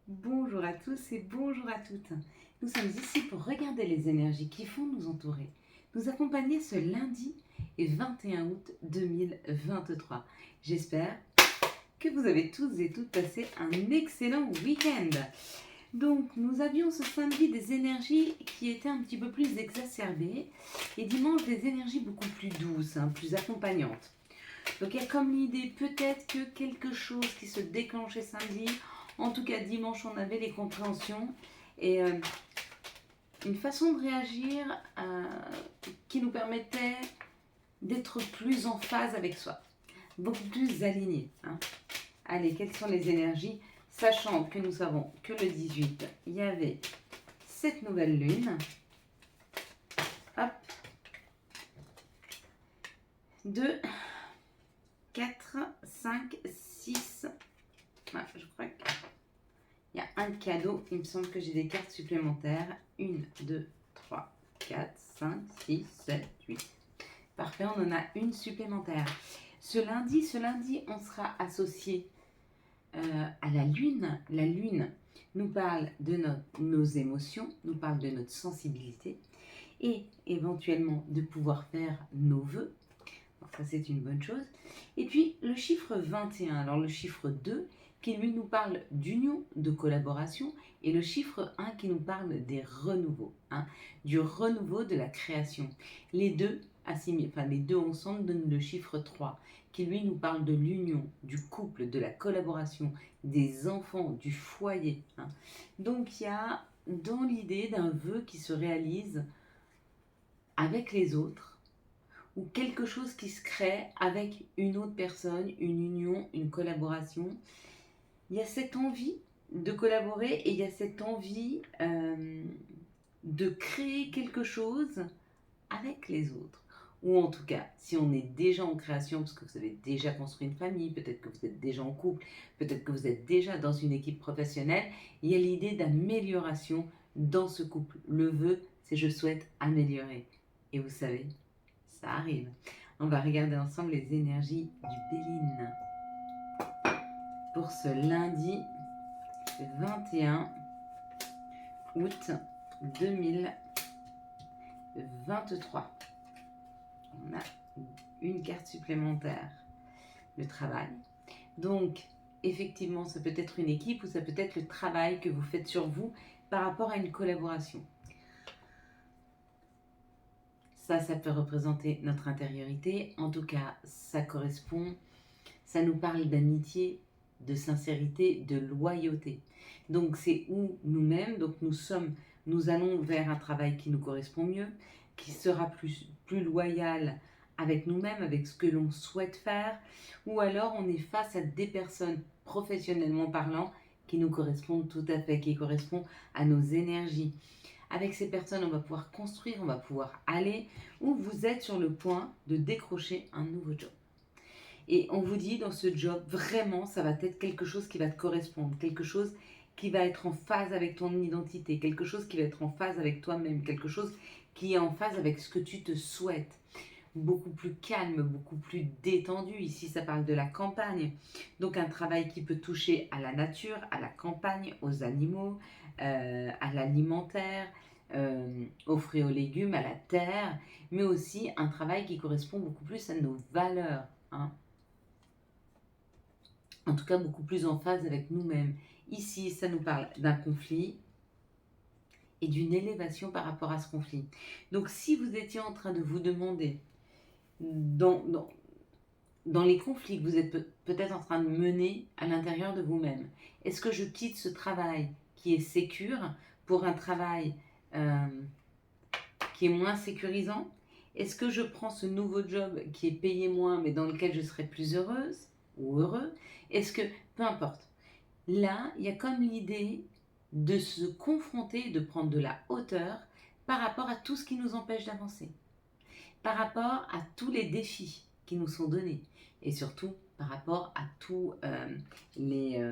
Bonjour à tous et bonjour à toutes. Nous sommes ici pour regarder les énergies qui font nous entourer, nous accompagner ce lundi et 21 août 2023. J'espère que vous avez tous et toutes passé un excellent week-end. Donc, nous avions ce samedi des énergies qui étaient un petit peu plus exacerbées et dimanche des énergies beaucoup plus douces, plus accompagnantes. Donc, il y a comme l'idée peut-être que quelque chose qui se déclenchait samedi. En tout cas, dimanche, on avait les compréhensions et une façon de réagir qui nous permettait d'être plus en phase avec soi, beaucoup plus alignés. Allez, quelles sont les énergies? Sachant que nous savons que le 18, il y avait cette nouvelle lune. Hop. 2, 4, 5, 6. Voilà, je crois qu'il y a un cadeau. Il me semble que j'ai des cartes supplémentaires. 1, 2, 3, 4, 5, 6, 7, 8. Parfait, on en a une supplémentaire. Ce lundi, on sera associé à la lune. La lune nous parle de nos émotions, nous parle de notre sensibilité et éventuellement de pouvoir faire nos vœux. Alors ça, c'est une bonne chose. Et puis, le chiffre 21, alors le chiffre 2, qui lui nous parle d'union, de collaboration, et le chiffre 1 qui nous parle des renouveaux, du renouveau de la création. Les deux les deux ensemble donnent le chiffre 3, qui lui nous parle de l'union, du couple, de la collaboration, des enfants, du foyer. Donc il y a dans l'idée d'un vœu qui se réalise avec les autres, ou quelque chose qui se crée avec une autre personne, une union, une collaboration. Il y a cette envie de collaborer et il y a cette envie de créer quelque chose avec les autres. Ou en tout cas, si on est déjà en création, parce que vous avez déjà construit une famille, peut-être que vous êtes déjà en couple, peut-être que vous êtes déjà dans une équipe professionnelle, il y a l'idée d'amélioration dans ce couple. Le vœu, c'est je souhaite améliorer. Et vous savez, ça arrive. On va regarder ensemble les énergies du Béline pour ce lundi 21 août 2023. On a une carte supplémentaire, le travail. Donc, effectivement, ça peut être une équipe ou ça peut être le travail que vous faites sur vous par rapport à une collaboration. Ça peut représenter notre intériorité. En tout cas, ça correspond, ça nous parle d'amitié, de sincérité, de loyauté. Donc, c'est où nous-mêmes, donc nous allons vers un travail qui nous correspond mieux, qui sera plus loyal avec nous-mêmes, avec ce que l'on souhaite faire, ou alors on est face à des personnes, professionnellement parlant, qui nous correspondent tout à fait, qui correspondent à nos énergies. Avec ces personnes, on va pouvoir construire, on va pouvoir aller, ou vous êtes sur le point de décrocher un nouveau job. Et on vous dit, dans ce job, vraiment, ça va être quelque chose qui va te correspondre, quelque chose qui va être en phase avec ton identité, quelque chose qui va être en phase avec toi-même, quelque chose qui est en phase avec ce que tu te souhaites. Beaucoup plus calme, beaucoup plus détendu. Ici, ça parle de la campagne. Donc, un travail qui peut toucher à la nature, à la campagne, aux animaux, à l'alimentaire, aux fruits et aux légumes, à la terre, mais aussi un travail qui correspond beaucoup plus à nos valeurs. En tout cas, beaucoup plus en phase avec nous-mêmes. Ici, ça nous parle d'un conflit et d'une élévation par rapport à ce conflit. Donc, si vous étiez en train de vous demander dans les conflits que vous êtes peut-être en train de mener à l'intérieur de vous-même, est-ce que je quitte ce travail qui est sécure pour un travail qui est moins sécurisant? Est-ce que je prends ce nouveau job qui est payé moins mais dans lequel je serai plus heureuse ou heureux? Est-ce que, peu importe, là, il y a comme l'idée de se confronter, de prendre de la hauteur par rapport à tout ce qui nous empêche d'avancer, par rapport à tous les défis qui nous sont donnés et surtout par rapport à tous les,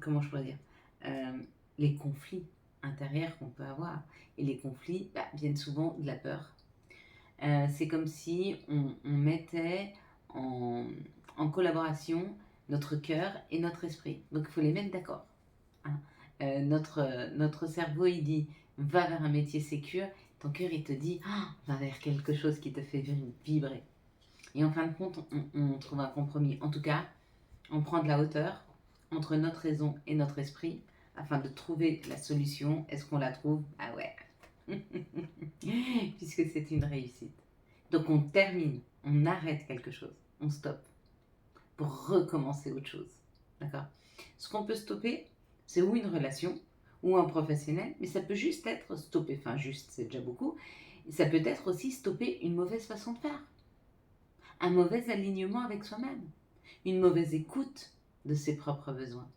comment je pourrais dire, les conflits intérieurs qu'on peut avoir. Et les conflits viennent souvent de la peur. C'est comme si on mettait en collaboration notre cœur et notre esprit. Donc il faut les mettre d'accord. notre cerveau, il dit va vers un métier sécure. Ton cœur, il te dit va vers quelque chose qui te fait vibrer. Et en fin de compte, on trouve un compromis. En tout cas, on prend de la hauteur entre notre raison et notre esprit afin de trouver la solution. Est-ce qu'on la trouve? Ah ouais. Puisque c'est une réussite. Donc on termine, on arrête quelque chose, on stoppe pour recommencer autre chose. D'accord? Ce qu'on peut stopper, c'est ou une relation ou un professionnel, mais ça peut juste être stopper, enfin juste, c'est déjà beaucoup. Ça peut être aussi stopper une mauvaise façon de faire, un mauvais alignement avec soi-même, une mauvaise écoute de ses propres besoins.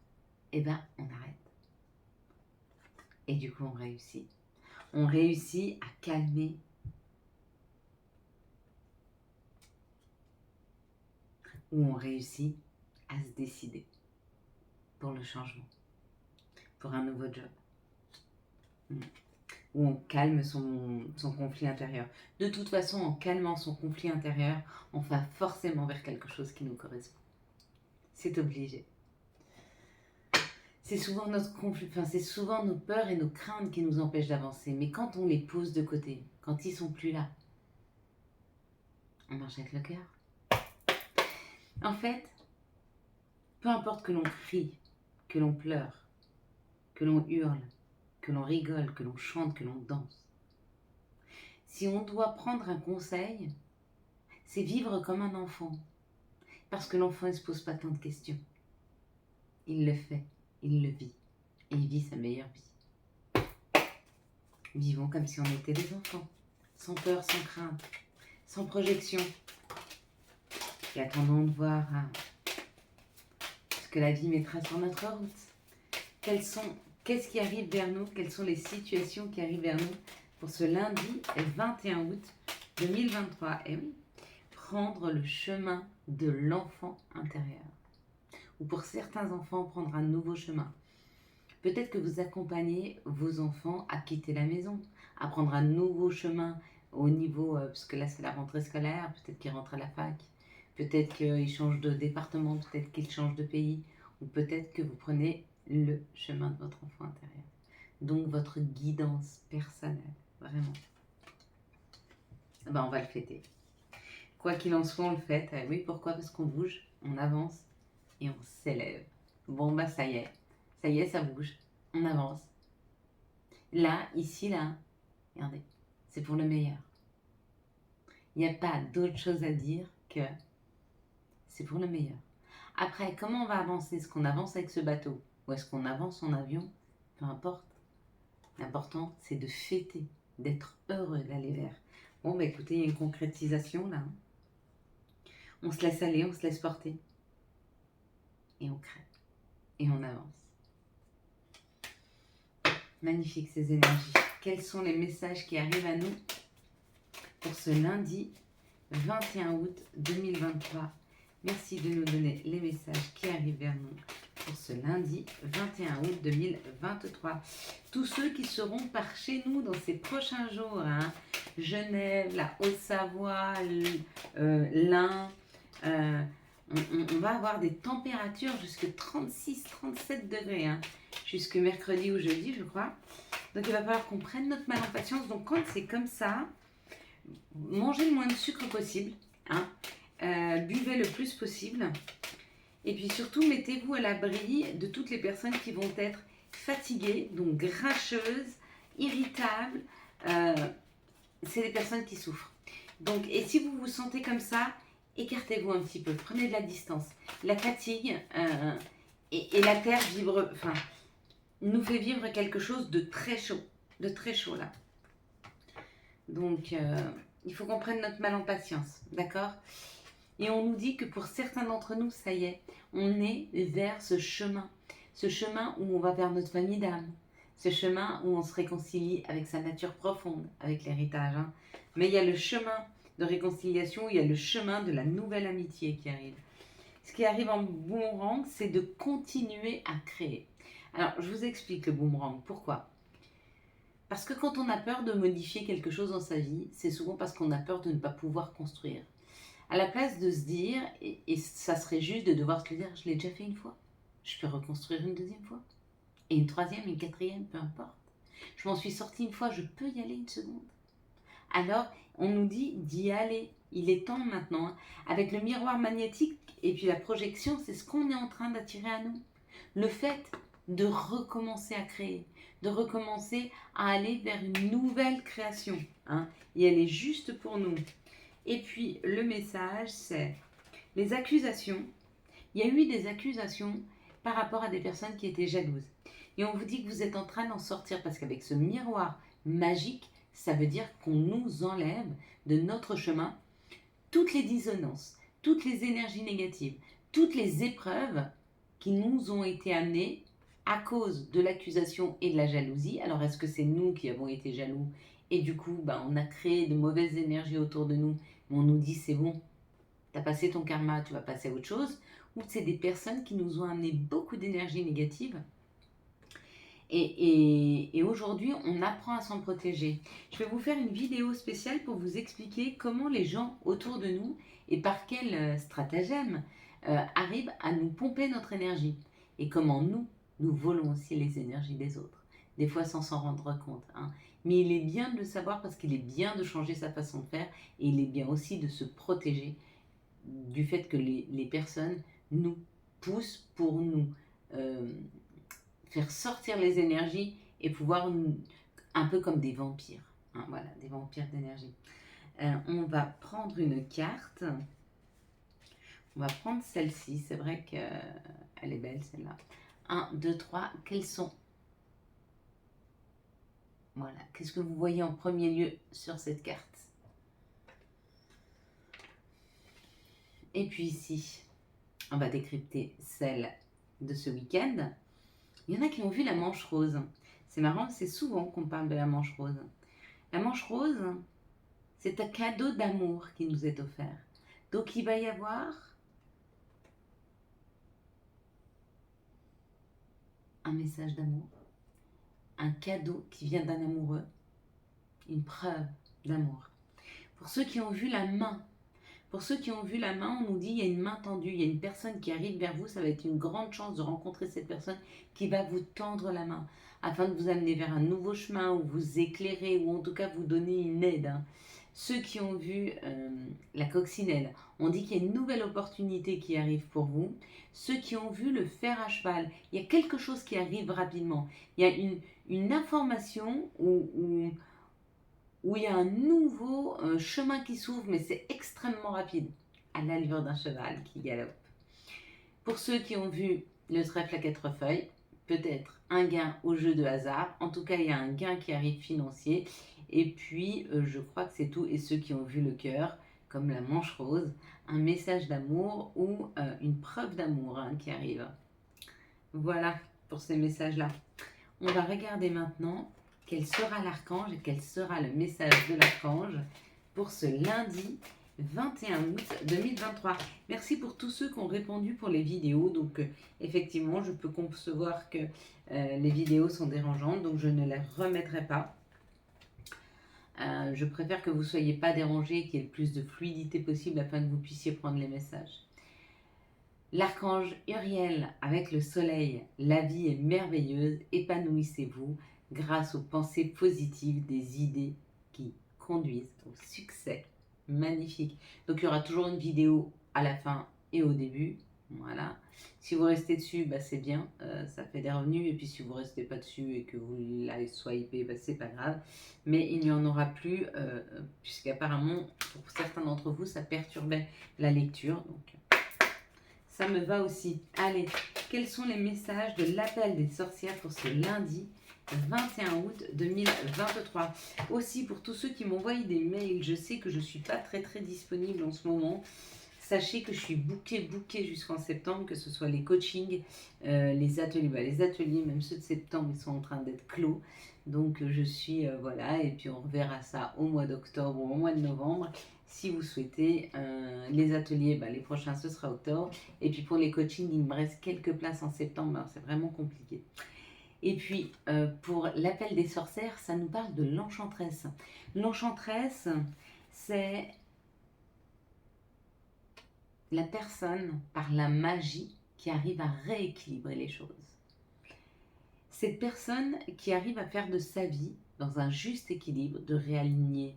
Eh bien, on arrête. Et du coup, on réussit. On réussit à calmer ou on réussit à se décider pour le changement, pour un nouveau job, où on calme son conflit intérieur. De toute façon, en calmant son conflit intérieur, on va forcément vers quelque chose qui nous correspond. C'est obligé. C'est souvent notre conflit, c'est souvent nos peurs et nos craintes qui nous empêchent d'avancer. Mais quand on les pose de côté, quand ils sont plus là, on marche avec le cœur. En fait, peu importe que l'on crie, que l'on pleure, que l'on hurle, que l'on rigole, que l'on chante, que l'on danse. Si on doit prendre un conseil, c'est vivre comme un enfant. Parce que l'enfant ne se pose pas tant de questions. Il le fait, il le vit. Et il vit sa meilleure vie. Vivons comme si on était des enfants. Sans peur, sans crainte, sans projection. Et attendons de voir ce que la vie mettra sur notre route. Qu'est-ce qui arrive vers nous? Quelles sont les situations qui arrivent vers nous pour ce lundi 21 août 2023? Et oui, prendre le chemin de l'enfant intérieur. Ou pour certains enfants, prendre un nouveau chemin. Peut-être que vous accompagnez vos enfants à quitter la maison, à prendre un nouveau chemin au niveau, parce que là c'est la rentrée scolaire, peut-être qu'ils rentrent à la fac, peut-être qu'ils changent de département, peut-être qu'ils changent de pays, ou peut-être que vous prenez le chemin de votre enfant intérieur. Donc votre guidance personnelle, vraiment. On va le fêter. Quoi qu'il en soit, on le fête. Oui, pourquoi? Parce qu'on bouge, on avance et on s'élève. Bon, ça y est, ça bouge. On avance. Là, ici, là, regardez, c'est pour le meilleur. Il n'y a pas d'autre chose à dire que c'est pour le meilleur. Après, comment on va avancer? Est-ce qu'on avance avec ce bateau? Ou est-ce qu'on avance en avion? Peu importe. L'important, c'est de fêter, d'être heureux d'aller vers. Bon, écoutez, il y a une concrétisation là. On se laisse aller, on se laisse porter. Et on crée. Et on avance. Magnifique ces énergies. Quels sont les messages qui arrivent à nous pour ce lundi 21 août 2023? Merci de nous donner les messages qui arrivent vers nous pour ce lundi 21 août 2023. Tous ceux qui seront par chez nous dans ces prochains jours, Genève, la Haute-Savoie, l'Ain, on va avoir des températures jusqu'à 36-37 degrés, jusque mercredi ou jeudi, je crois. Donc il va falloir qu'on prenne notre mal en patience. Donc quand c'est comme ça, mangez le moins de sucre possible, buvez le plus possible. Et puis surtout, mettez-vous à l'abri de toutes les personnes qui vont être fatiguées, donc grincheuses, irritables. C'est les personnes qui souffrent. Donc, et si vous vous sentez comme ça, écartez-vous un petit peu, prenez de la distance. La fatigue et la terre nous fait vivre quelque chose de très chaud là. Donc, il faut qu'on prenne notre mal en patience, d'accord? Et on nous dit que pour certains d'entre nous, ça y est, on est vers ce chemin où on va vers notre famille d'âme, ce chemin où on se réconcilie avec sa nature profonde, avec l'héritage. Mais il y a le chemin de réconciliation, il y a le chemin de la nouvelle amitié qui arrive. Ce qui arrive en boomerang, c'est de continuer à créer. Alors, je vous explique le boomerang. Pourquoi? Parce que quand on a peur de modifier quelque chose dans sa vie, c'est souvent parce qu'on a peur de ne pas pouvoir construire. À la place de se dire, et ça serait juste de devoir se le dire, je l'ai déjà fait une fois, je peux reconstruire une deuxième fois. Et une troisième, une quatrième, peu importe. Je m'en suis sortie une fois, je peux y aller une seconde. Alors, on nous dit d'y aller. Il est temps maintenant. Avec le miroir magnétique et puis la projection, c'est ce qu'on est en train d'attirer à nous. Le fait de recommencer à créer, de recommencer à aller vers une nouvelle création. Hein, et elle est juste pour nous. Et puis, le message, c'est les accusations. Il y a eu des accusations par rapport à des personnes qui étaient jalouses. Et on vous dit que vous êtes en train d'en sortir parce qu'avec ce miroir magique, ça veut dire qu'on nous enlève de notre chemin toutes les dissonances, toutes les énergies négatives, toutes les épreuves qui nous ont été amenées à cause de l'accusation et de la jalousie. Alors est-ce que c'est nous qui avons été jaloux et du coup on a créé de mauvaises énergies autour de nous, mais on nous dit c'est bon, tu as passé ton karma, tu vas passer à autre chose, ou c'est des personnes qui nous ont amené beaucoup d'énergie négative. Et aujourd'hui, on apprend à s'en protéger. Je vais vous faire une vidéo spéciale pour vous expliquer comment les gens autour de nous et par quel stratagème arrivent à nous pomper notre énergie. Et comment nous volons aussi les énergies des autres. Des fois sans s'en rendre compte. Hein. Mais il est bien de le savoir parce qu'il est bien de changer sa façon de faire et il est bien aussi de se protéger du fait que les personnes nous poussent pour nous faire sortir les énergies et pouvoir, un peu comme des vampires, hein, voilà, des vampires d'énergie. On va prendre une carte, on va prendre celle-ci, c'est vrai qu'elle est belle celle-là. 1, 2, 3, quels sont? Voilà, qu'est-ce que vous voyez en premier lieu sur cette carte? Et puis ici, on va décrypter celle de ce week-end. Il y en a qui ont vu la manche rose. C'est marrant, c'est souvent qu'on parle de la manche rose. La manche rose, c'est un cadeau d'amour qui nous est offert. Donc il va y avoir un message d'amour, un cadeau qui vient d'un amoureux, une preuve d'amour. Pour ceux qui ont vu la main, on nous dit il y a une main tendue, il y a une personne qui arrive vers vous, ça va être une grande chance de rencontrer cette personne qui va vous tendre la main afin de vous amener vers un nouveau chemin ou vous éclairer ou en tout cas vous donner une aide. Hein. Ceux qui ont vu la coccinelle, on dit qu'il y a une nouvelle opportunité qui arrive pour vous. Ceux qui ont vu le fer à cheval, il y a quelque chose qui arrive rapidement. Il y a une information où il y a un nouveau chemin qui s'ouvre, mais c'est extrêmement rapide, à l'allure d'un cheval qui galope. Pour ceux qui ont vu le trèfle à 4 feuilles, peut-être un gain au jeu de hasard. En tout cas, il y a un gain qui arrive financier. Et puis, je crois que c'est tout. Et ceux qui ont vu le cœur, comme la manche rose, un message d'amour ou une preuve d'amour qui arrive. Voilà pour ces messages-là. On va regarder maintenant quel sera l'archange et quel sera le message de l'archange pour ce lundi 21 août 2023. Merci pour tous ceux qui ont répondu pour les vidéos. Donc effectivement, je peux concevoir que les vidéos sont dérangeantes, donc je ne les remettrai pas. Je préfère que vous ne soyez pas dérangés et qu'il y ait le plus de fluidité possible afin que vous puissiez prendre les messages. L'archange Uriel avec le soleil, la vie est merveilleuse, épanouissez-vous grâce aux pensées positives, des idées qui conduisent au succès. Magnifique. Donc il y aura toujours une vidéo à la fin et au début. Voilà. Si vous restez dessus, c'est bien, ça fait des revenus. Et puis si vous ne restez pas dessus et que vous la swipez, c'est pas grave. Mais il n'y en aura plus, puisqu'apparemment, pour certains d'entre vous, ça perturbait la lecture. Donc ça me va aussi. Allez, quels sont les messages de l'appel des sorcières pour ce lundi 21 août 2023. Aussi, pour tous ceux qui m'envoient des mails, je sais que je ne suis pas très disponible en ce moment. Sachez que je suis bookée jusqu'en septembre, que ce soit les coachings, les ateliers. Les ateliers, même ceux de septembre, ils sont en train d'être clos. Donc je suis, voilà, et puis on reverra ça au mois d'octobre ou au mois de novembre. Si vous souhaitez, les ateliers, les prochains, ce sera octobre. Et puis pour les coachings, il me reste quelques places en septembre, c'est vraiment compliqué. Et puis, pour l'appel des sorcières, ça nous parle de l'enchanteresse. L'enchanteresse, c'est la personne, par la magie, qui arrive à rééquilibrer les choses. Cette personne qui arrive à faire de sa vie, dans un juste équilibre, de réaligner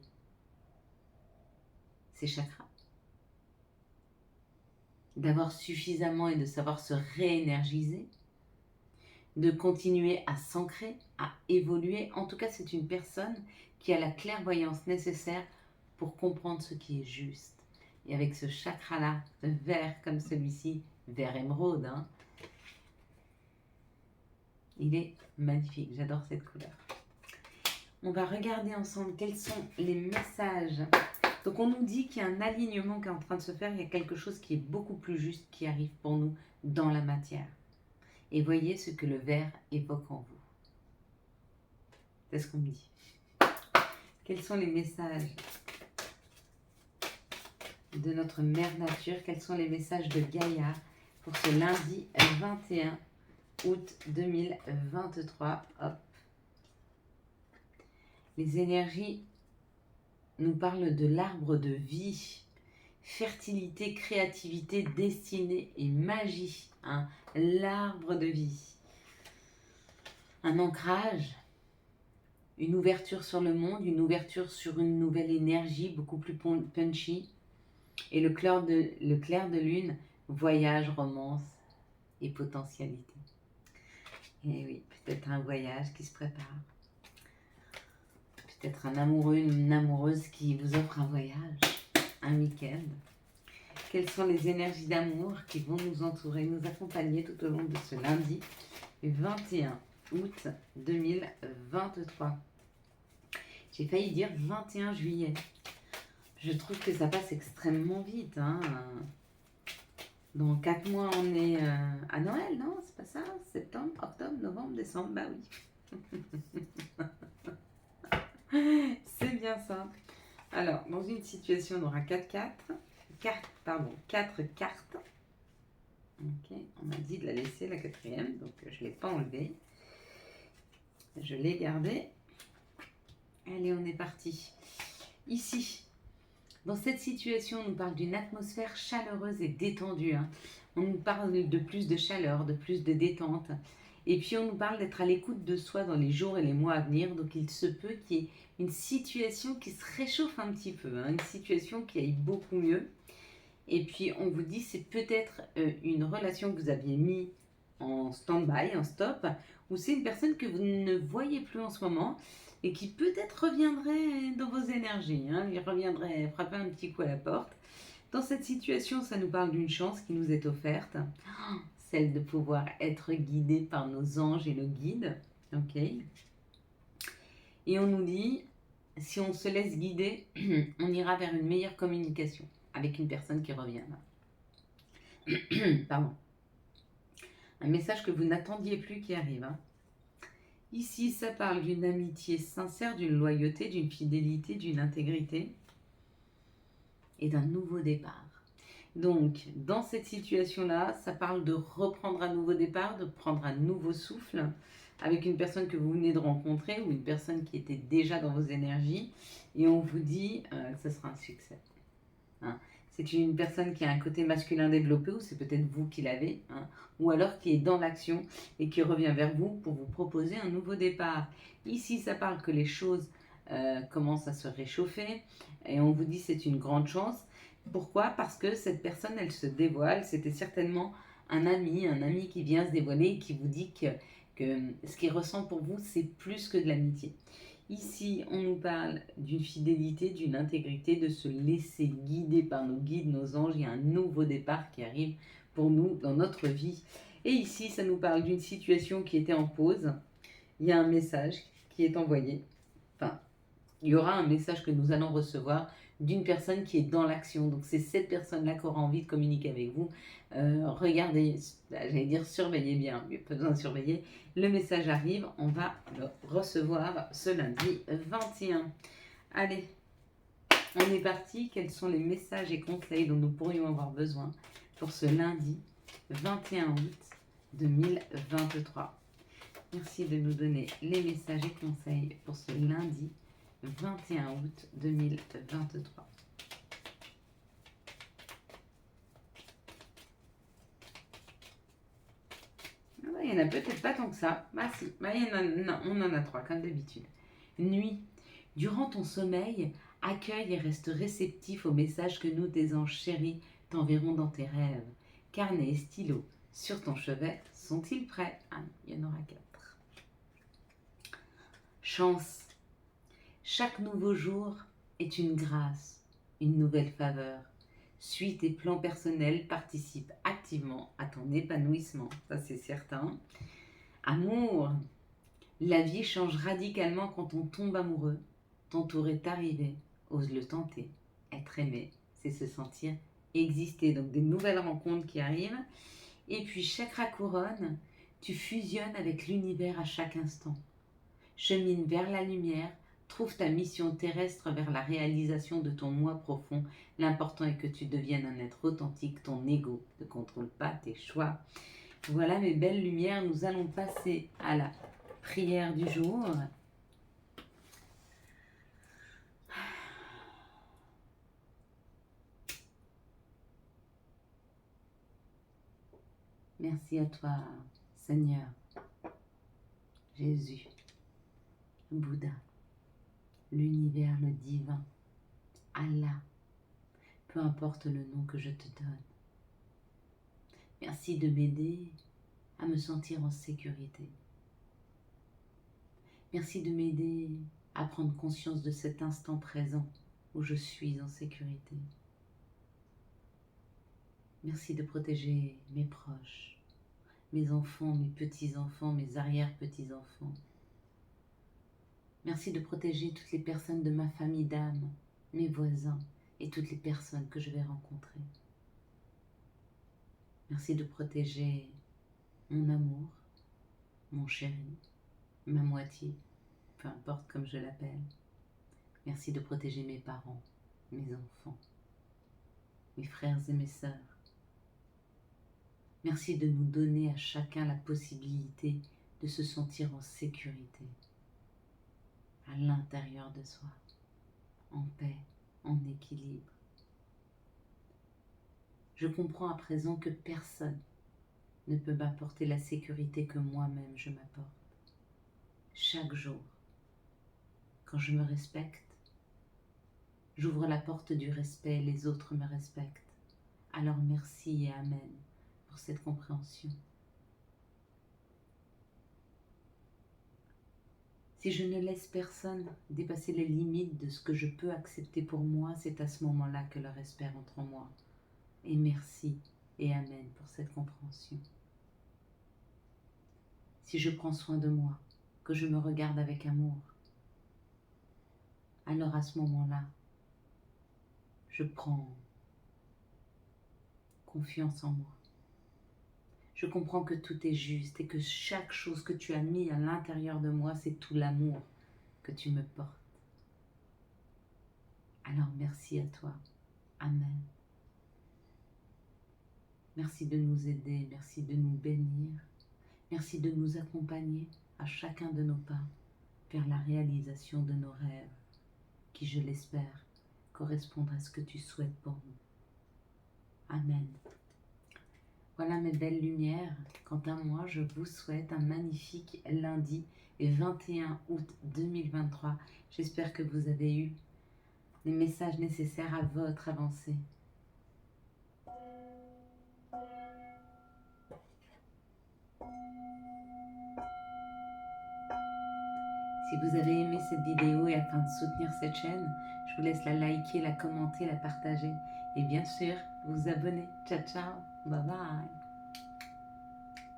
ses chakras, d'avoir suffisamment et de savoir se réénergiser, de continuer à s'ancrer, à évoluer. En tout cas, c'est une personne qui a la clairvoyance nécessaire pour comprendre ce qui est juste. Et avec ce chakra-là, vert comme celui-ci, vert émeraude, hein, il est magnifique, j'adore cette couleur. On va regarder ensemble quels sont les messages. Donc on nous dit qu'il y a un alignement qui est en train de se faire, il y a quelque chose qui est beaucoup plus juste qui arrive pour nous dans la matière. Et voyez ce que le vert évoque en vous. C'est ce qu'on me dit. Quels sont les messages de notre mère nature? Quels sont les messages de Gaïa pour ce lundi 21 août 2023? Hop. Les énergies nous parlent de l'arbre de vie, fertilité, créativité, destinée et magie. Hein. L'arbre de vie. Un ancrage, une ouverture sur le monde, une ouverture sur une nouvelle énergie beaucoup plus punchy. Et le clair de lune, voyage, romance et potentialité. Et oui, peut-être un voyage qui se prépare. Peut-être un amoureux, une amoureuse qui vous offre un voyage, un week-end. Quelles sont les énergies d'amour qui vont nous entourer, nous accompagner tout au long de ce lundi 21 août 2023. J'ai failli dire 21 juillet. Je trouve que ça passe extrêmement vite. Hein. Dans 4 mois, on est à Noël, non? C'est pas ça? Septembre, octobre, novembre, décembre, bah oui. C'est bien ça. Alors, dans une situation, on aura 4 cartes. Ok, on m'a dit de la laisser, la quatrième, donc je ne l'ai pas enlevée. Je l'ai gardée. Allez, on est parti. Ici, dans cette situation, on nous parle d'une atmosphère chaleureuse et détendue. Hein. On nous parle de plus de chaleur, de plus de détente. Et puis, on nous parle d'être à l'écoute de soi dans les jours et les mois à venir. Donc, il se peut qu'il y ait une situation qui se réchauffe un petit peu. Hein, une situation qui aille beaucoup mieux. Et puis, on vous dit, c'est peut-être une relation que vous aviez mis en stand-by, en stop, ou c'est une personne que vous ne voyez plus en ce moment et qui peut-être reviendrait dans vos énergies. Hein, il reviendrait frapper un petit coup à la porte. Dans cette situation, ça nous parle d'une chance qui nous est offerte, celle de pouvoir être guidé par nos anges et nos guides. Ok. Et on nous dit, si on se laisse guider, on ira vers une meilleure communication avec une personne qui revient. Pardon. Un message que vous n'attendiez plus qui arrive. Hein. Ici, ça parle d'une amitié sincère, d'une loyauté, d'une fidélité, d'une intégrité et d'un nouveau départ. Donc, dans cette situation-là, ça parle de reprendre un nouveau départ, de prendre un nouveau souffle avec une personne que vous venez de rencontrer ou une personne qui était déjà dans vos énergies. Et on vous dit que ce sera un succès. Hein. C'est une personne qui a un côté masculin développé, ou c'est peut-être vous qui l'avez, hein, ou alors qui est dans l'action et qui revient vers vous pour vous proposer un nouveau départ. Ici, ça parle que les choses commencent à se réchauffer et on vous dit c'est une grande chance. Pourquoi? Parce que cette personne, elle se dévoile. C'était certainement un ami qui vient se dévoiler et qui vous dit que ce qu'il ressent pour vous, c'est plus que de l'amitié. Ici, on nous parle d'une fidélité, d'une intégrité, de se laisser guider par nos guides, nos anges. Il y a un nouveau départ qui arrive pour nous dans notre vie. Et ici, ça nous parle d'une situation qui était en pause. Il y a un message qui est envoyé. Enfin, il y aura un message que nous allons recevoir d'une personne qui est dans l'action. Donc, c'est cette personne-là qui aura envie de communiquer avec vous. Regardez, j'allais dire surveillez bien, mais pas besoin de surveiller. Le message arrive, on va le recevoir ce lundi 21. Allez, on est parti. Quels sont les messages et conseils dont nous pourrions avoir besoin pour ce lundi 21 août 2023? Merci de nous donner les messages et conseils pour ce lundi 21 août 2023. il n'y en a peut-être pas tant que ça. Bah si, bah, non, on en a 3 comme d'habitude. Nuit. Durant ton sommeil, accueille et reste réceptif aux messages que nous, tes anges chéris, t'enverrons dans tes rêves. Carnet et stylo sur ton chevet sont-ils prêts? Ah, il y en aura 4. Chance. Chaque nouveau jour est une grâce, une nouvelle faveur. Suis tes plans personnels, participe activement à ton épanouissement, ça c'est certain. Amour. La vie change radicalement quand on tombe amoureux. Ton tour est arrivé, ose le tenter. Être aimé, c'est se sentir exister. Donc des nouvelles rencontres qui arrivent. Et puis chakra couronne, tu fusionnes avec l'univers à chaque instant. Chemine vers la lumière, trouve ta mission terrestre vers la réalisation de ton moi profond. L'important est que tu deviennes un être authentique, ton ego ne contrôle pas tes choix. Voilà mes belles lumières, nous allons passer à la prière du jour. Merci à toi, Seigneur, Jésus, Bouddha, l'univers, le divin, Allah, peu importe le nom que je te donne. Merci de m'aider à me sentir en sécurité. Merci de m'aider à prendre conscience de cet instant présent où je suis en sécurité. Merci de protéger mes proches, mes enfants, mes petits-enfants, mes arrière-petits-enfants. Merci de protéger toutes les personnes de ma famille d'âme, mes voisins et toutes les personnes que je vais rencontrer. Merci de protéger mon amour, mon chéri, ma moitié, peu importe comme je l'appelle. Merci de protéger mes parents, mes enfants, mes frères et mes sœurs. Merci de nous donner à chacun la possibilité de se sentir en sécurité, à l'intérieur de soi, en paix, en équilibre. Je comprends à présent que personne ne peut m'apporter la sécurité que moi-même je m'apporte. Chaque jour, quand je me respecte, j'ouvre la porte du respect et les autres me respectent. Alors merci et amen pour cette compréhension. Si je ne laisse personne dépasser les limites de ce que je peux accepter pour moi, c'est à ce moment-là que le respect entre en moi. Et merci et amen pour cette compréhension. Si je prends soin de moi, que je me regarde avec amour, alors à ce moment-là, je prends confiance en moi. Je comprends que tout est juste et que chaque chose que tu as mis à l'intérieur de moi, c'est tout l'amour que tu me portes. Alors merci à toi. Amen. Merci de nous aider, merci de nous bénir, merci de nous accompagner à chacun de nos pas vers la réalisation de nos rêves, qui, je l'espère, correspondent à ce que tu souhaites pour nous. Amen. Voilà mes belles lumières. Quant à moi, je vous souhaite un magnifique lundi 21 août 2023. J'espère que vous avez eu les messages nécessaires à votre avancée. Si vous avez aimé cette vidéo et afin de soutenir cette chaîne, je vous laisse la liker, la commenter, la partager et bien sûr vous abonner. Ciao ciao, bye bye.